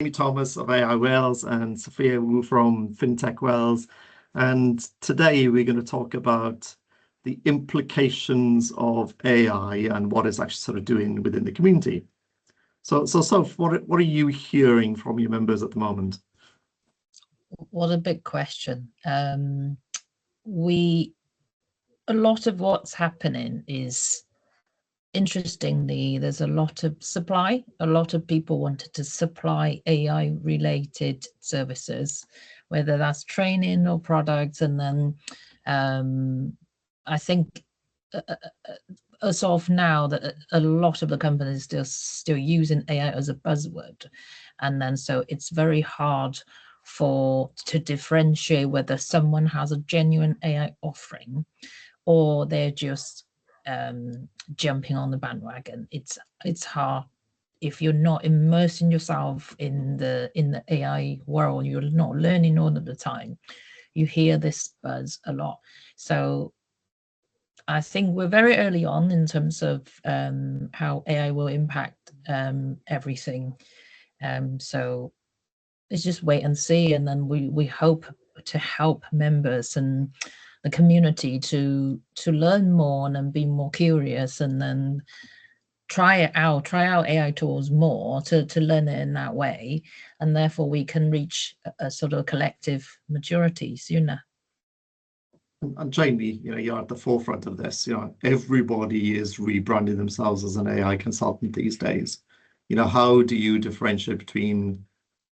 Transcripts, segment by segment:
Jaymie Thomas of AI Wales and Sophia Wu from FinTech Wales. And today we're going to talk about the implications of AI and what it's actually sort of doing within the community. So Soph, what are you hearing from your members at the moment? What a big question. A lot of what's happening is, interestingly, there's a lot of supply. A lot of people wanted to supply AI related services, whether that's training or products. And then I think as of now that a lot of the companies still using AI as a buzzword. And then so it's very hard to differentiate whether someone has a genuine AI offering or they're just jumping on the bandwagon. It's hard if you're not immersing yourself in the AI world. You're not learning all of the time. You hear this buzz a lot. So I think we're very early on in terms of how AI will impact everything. So let's just wait and see, and then we hope to help members and the community to learn more and then be more curious, and then try out AI tools more to learn it in that way, and therefore we can reach a sort of collective maturity sooner. And Jaymie, you're at the forefront of this. Everybody is rebranding themselves as an AI consultant these days. How do you differentiate between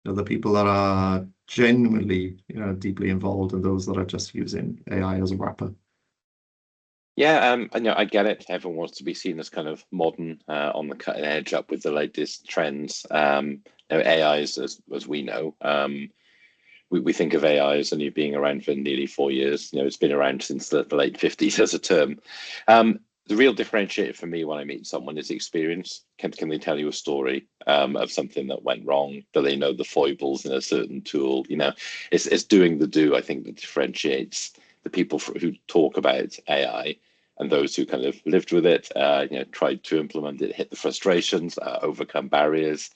the people that are genuinely, deeply involved and those that are just using AI as a wrapper? Yeah, I get it. Everyone wants to be seen as kind of modern, on the cutting edge, up with the latest trends. AI is, as we know, we think of AI as only being around for nearly 4 years. It's been around since the late 50s as a term. The real differentiator for me when I meet someone is experience. Can they tell you a story of something that went wrong? Do they know the foibles in a certain tool? It's doing the do, I think, that differentiates the people who talk about AI and those who kind of lived with it, tried to implement it, hit the frustrations, overcome barriers.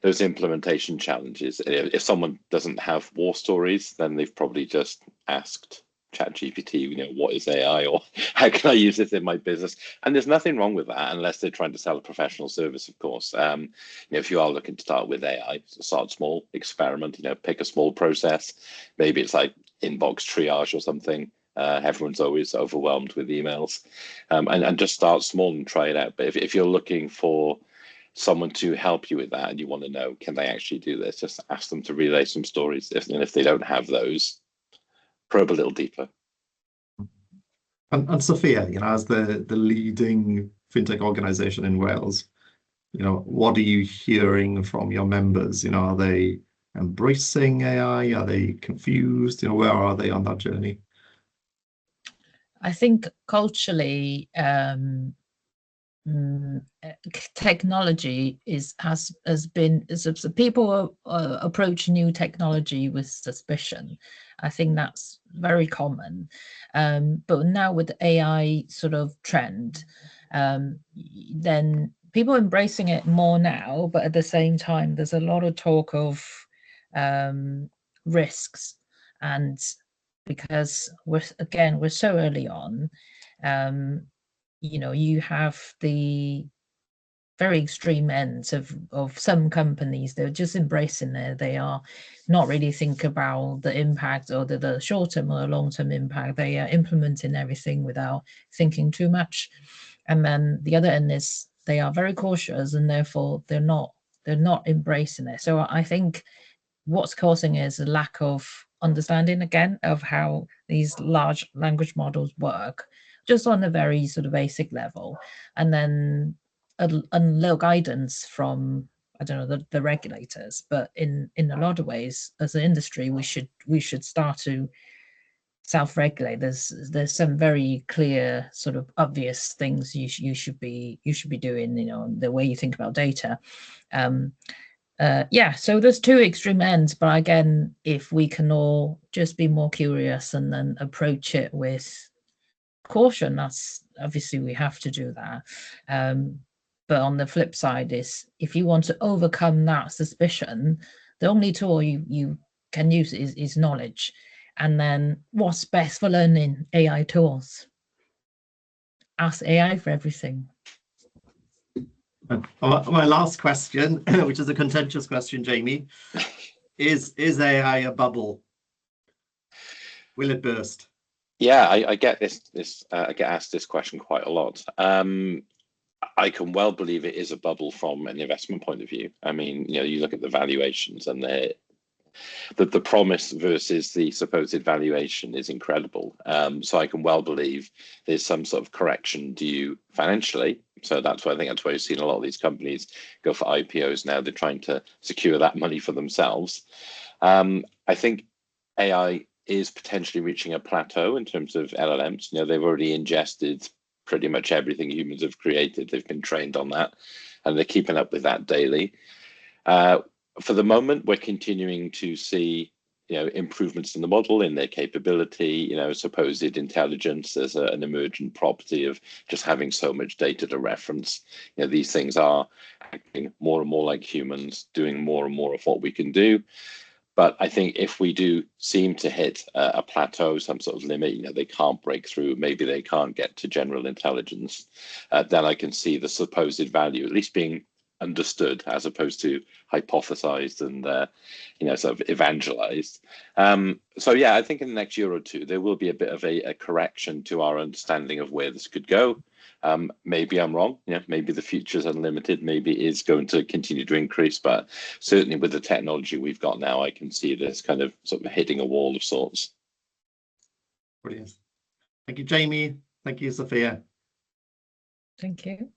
Those implementation challenges. If someone doesn't have war stories, then they've probably just asked ChatGPT, what is AI, or how can I use this in my business? And there's nothing wrong with that, unless they're trying to sell a professional service, of course. If you are looking to start with AI, start small, experiment, pick a small process. Maybe it's like inbox triage or something. Everyone's always overwhelmed with emails, and just start small and try it out. But if you're looking for someone to help you with that and you want to know, can they actually do this? Just ask them to relay some stories. If they don't have those, probe a little deeper. And Sophia, as the leading fintech organization in Wales, what are you hearing from your members? Are they embracing AI? Are they confused? Where are they on that journey? I think culturally, technology has been people approach new technology with suspicion. I think that's very common, but now with the AI sort of trend, then people embracing it more now, but at the same time there's a lot of talk of risks, and because we're so early on, you have the very extreme ends of some companies. They're just embracing it. They are not really thinking about the impact or the short-term or the long-term impact. They are implementing everything without thinking too much. And then the other end is they are very cautious, and therefore they're not embracing it. So I think what's causing is a lack of understanding, again, of how these large language models work, just on a very sort of basic level, and then a little guidance from, I don't know, the regulators. But in a lot of ways, as an industry, we should start to self-regulate. There's some very clear, sort of obvious things you should be doing. The way you think about data. So there's two extreme ends, but again, if we can all just be more curious and then approach it with caution, that's obviously we have to do that. But on the flip side is, if you want to overcome that suspicion, the only tool you can use is knowledge. And then what's best for learning? AI tools. Ask AI for everything. My last question, which is a contentious question, Jaymie, is AI a bubble? Will it burst? Yeah, I get this. I get asked this question quite a lot. I can well believe it is a bubble from an investment point of view. I mean, you look at the valuations, and the promise versus the supposed valuation is incredible. So I can well believe there's some sort of correction due financially. So that's why you've seen a lot of these companies go for IPOs now. They're trying to secure that money for themselves. I think AI is potentially reaching a plateau in terms of LLMs. They've already ingested pretty much everything humans have created. They've been trained on that, and they're keeping up with that daily. For the moment, we're continuing to see, improvements in the model, in their capability, supposed intelligence as an emergent property of just having so much data to reference. These things are acting more and more like humans, doing more and more of what we can do. But I think if we do seem to hit a plateau, some sort of limit, they can't break through, maybe they can't get to general intelligence, then I can see the supposed value at least being understood as opposed to hypothesized and sort of evangelized. So yeah, I think in the next year or two there will be a bit of a correction to our understanding of where this could go. Maybe I'm wrong. Maybe the future is unlimited. Maybe it is going to continue to increase. But certainly with the technology we've got now, I can see this kind of sort of hitting a wall of sorts. Brilliant. Thank you, Jaymie. Thank you, Sophia. Thank you.